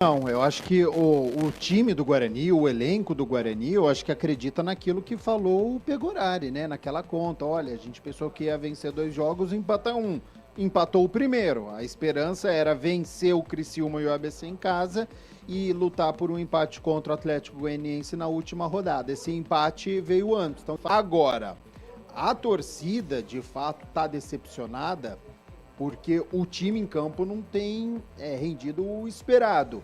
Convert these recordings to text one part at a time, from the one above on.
Não, eu acho que o time do Guarani, o elenco do Guarani, eu acho que acredita naquilo que falou o Pegorari, né? Naquela conta. Olha, a gente pensou que ia vencer 2 jogos e empatar um. Empatou o primeiro. A esperança era vencer o Criciúma e o ABC em casa e lutar por um empate contra o Atlético Goianiense na última rodada. Esse empate veio antes. Então, agora, a torcida, de fato, está decepcionada porque o time em campo não tem rendido o esperado.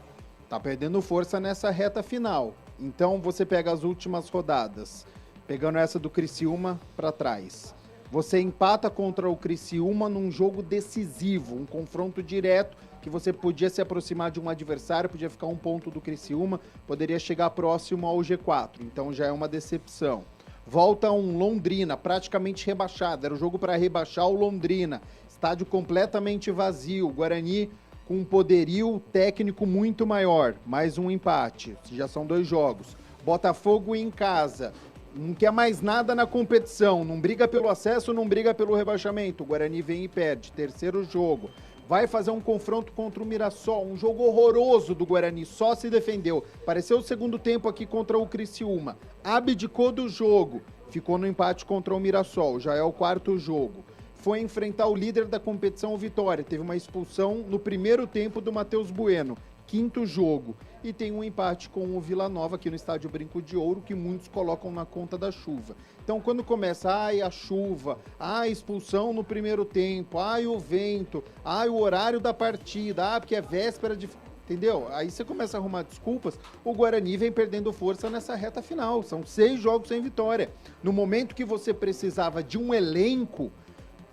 Tá perdendo força nessa reta final. Então você pega as últimas rodadas, pegando essa do Criciúma para trás. Você empata contra o Criciúma num jogo decisivo, um confronto direto que você podia se aproximar de um adversário, podia ficar um ponto do Criciúma, poderia chegar próximo ao G4. Então já é uma decepção. Volta um Londrina, praticamente rebaixado. Era o jogo para rebaixar o Londrina. Estádio completamente vazio. Guarani com um poderio técnico muito maior. Mais um empate. Já são 2 jogos. Botafogo em casa. Não quer mais nada na competição. Não briga pelo acesso, não briga pelo rebaixamento. O Guarani vem e perde. Terceiro jogo. Vai fazer um confronto contra o Mirassol, um jogo horroroso do Guarani, só se defendeu. Pareceu o segundo tempo aqui contra o Criciúma. Abdicou do jogo, ficou no empate contra o Mirassol, já é o 4º jogo. Foi enfrentar o líder da competição, o Vitória. Teve uma expulsão no primeiro tempo do Matheus Bueno. 5º jogo. E tem um empate com o Vila Nova aqui no Estádio Brinco de Ouro, que muitos colocam na conta da chuva. Então, quando começa, a chuva, a expulsão no primeiro tempo, o vento, o horário da partida, porque é véspera de... Entendeu? Aí você começa a arrumar desculpas, o Guarani vem perdendo força nessa reta final. São 6 jogos sem vitória. No momento que você precisava de um elenco,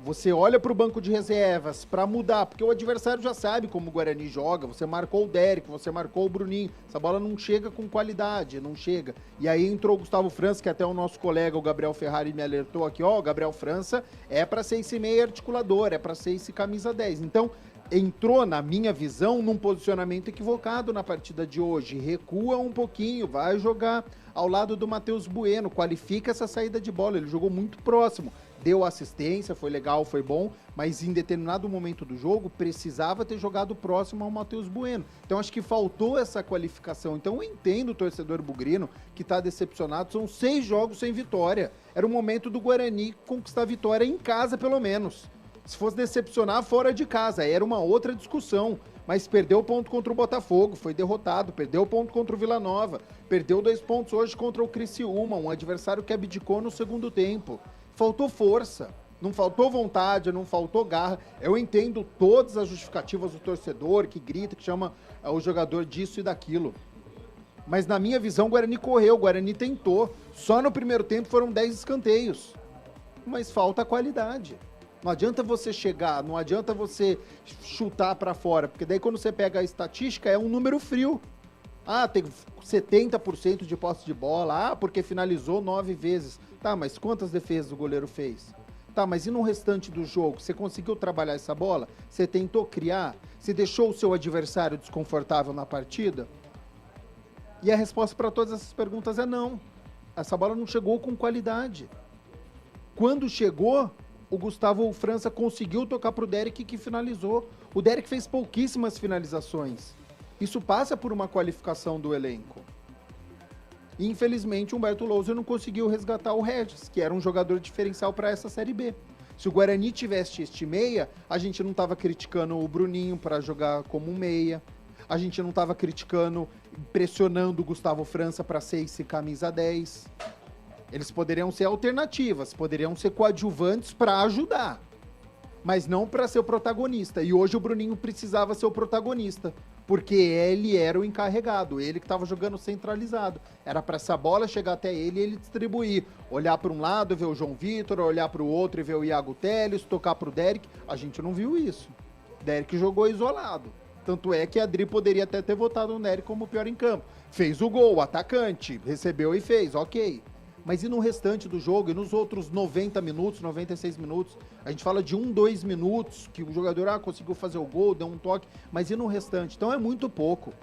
você olha para o banco de reservas para mudar, porque o adversário já sabe como o Guarani joga. Você marcou o Derek, você marcou o Bruninho. Essa bola não chega com qualidade, não chega. E aí entrou o Gustavo França, que até o nosso colega, o Gabriel Ferrari, me alertou aqui. O Gabriel França é para ser esse meio articulador, é para ser esse camisa 10. Então, entrou, na minha visão, num posicionamento equivocado na partida de hoje. Recua um pouquinho, vai jogar ao lado do Matheus Bueno, qualifica essa saída de bola. Ele jogou muito próximo. Deu assistência, foi legal, foi bom, mas em determinado momento do jogo precisava ter jogado próximo ao Matheus Bueno. Então acho que faltou essa qualificação. Então eu entendo o torcedor bugrino que está decepcionado. São 6 jogos sem vitória. Era o momento do Guarani conquistar a vitória em casa, pelo menos. Se fosse decepcionar fora de casa, era uma outra discussão. Mas perdeu ponto contra o Botafogo, foi derrotado, perdeu ponto contra o Vila Nova, perdeu 2 pontos hoje contra o Criciúma, um adversário que abdicou no segundo tempo. Faltou força, não faltou vontade, não faltou garra. Eu entendo todas as justificativas do torcedor que grita, que chama o jogador disso e daquilo. Mas na minha visão, o Guarani correu, o Guarani tentou. Só no primeiro tempo foram 10 escanteios. Mas falta qualidade. Não adianta você chegar, não adianta você chutar pra fora, porque daí quando você pega a estatística é um número frio. Tem 70% de posse de bola. Porque finalizou 9 vezes. Tá, mas quantas defesas o goleiro fez? Tá, mas e no restante do jogo? Você conseguiu trabalhar essa bola? Você tentou criar? Você deixou o seu adversário desconfortável na partida? E a resposta para todas essas perguntas é não. Essa bola não chegou com qualidade. Quando chegou, o Gustavo França conseguiu tocar pro Derek, que finalizou. O Derek fez pouquíssimas finalizações. Isso passa por uma qualificação do elenco. Infelizmente, o Humberto Louser não conseguiu resgatar o Regis, que era um jogador diferencial para essa Série B. Se o Guarani tivesse este meia, a gente não estava criticando o Bruninho para jogar como um meia, a gente não estava criticando, pressionando o Gustavo França para ser esse camisa 10. Eles poderiam ser alternativas, poderiam ser coadjuvantes para ajudar, mas não para ser o protagonista. E hoje o Bruninho precisava ser o protagonista, porque ele era o encarregado, ele que estava jogando centralizado. Era para essa bola chegar até ele e ele distribuir. Olhar para um lado, ver o João Vitor, olhar para o outro e ver o Iago Telles, tocar para o Derek. A gente não viu isso. Derek jogou isolado. Tanto é que a Adri poderia até ter votado no Derek como o pior em campo. Fez o gol, o atacante, recebeu e fez, ok. Mas e no restante do jogo, e nos outros 90 minutos, 96 minutos? A gente fala de 2 minutos, que o jogador conseguiu fazer o gol, deu um toque, mas e no restante? Então é muito pouco.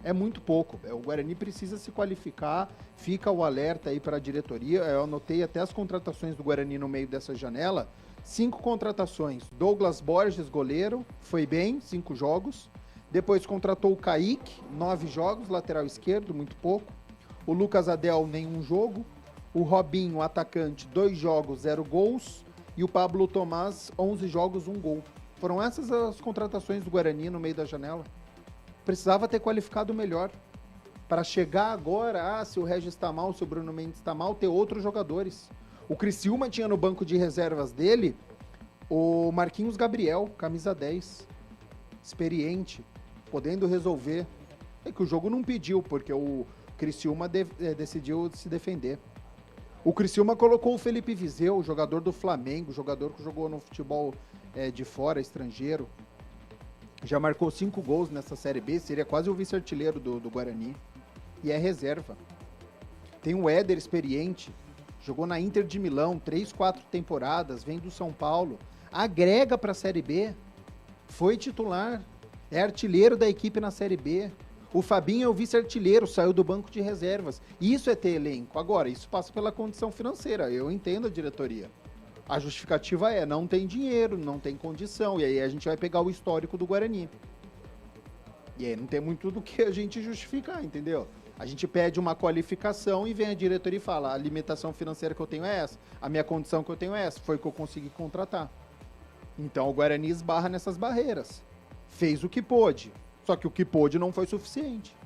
É muito pouco. O Guarani precisa se qualificar, fica o alerta aí para a diretoria. Eu anotei até as contratações do Guarani no meio dessa janela. 5 contratações. Douglas Borges, goleiro, foi bem, 5 jogos. Depois contratou o Kaique, 9 jogos, lateral esquerdo, muito pouco. O Lucas Adel, nenhum jogo. O Robinho, atacante, 2 jogos, 0 gols. E o Pablo Tomás, 11 jogos, 1 gol. Foram essas as contratações do Guarani no meio da janela. Precisava ter qualificado melhor. Para chegar agora, se o Regis está mal, se o Bruno Mendes está mal, ter outros jogadores. O Criciúma tinha no banco de reservas dele o Marquinhos Gabriel, camisa 10. Experiente, podendo resolver. É que o jogo não pediu, porque o Criciúma decidiu se defender. O Criciúma colocou o Felipe Viseu, jogador do Flamengo, jogador que jogou no futebol de fora, estrangeiro. Já marcou 5 gols nessa Série B, seria quase o vice-artilheiro do Guarani. E é reserva. Tem o Éder, experiente, jogou na Inter de Milão, 3, 4 temporadas, vem do São Paulo. Agrega para a Série B, foi titular, é artilheiro da equipe na Série B. O Fabinho é o vice-artilheiro, saiu do banco de reservas. Isso é ter elenco. Agora, isso passa pela condição financeira. Eu entendo a diretoria. A justificativa é, não tem dinheiro, não tem condição. E aí a gente vai pegar o histórico do Guarani. E aí não tem muito do que a gente justificar, entendeu? A gente pede uma qualificação e vem a diretoria e fala, a limitação financeira que eu tenho é essa, a minha condição que eu tenho é essa, foi o que eu consegui contratar. Então o Guarani esbarra nessas barreiras. Fez o que pôde. Só que o que pôde não foi suficiente.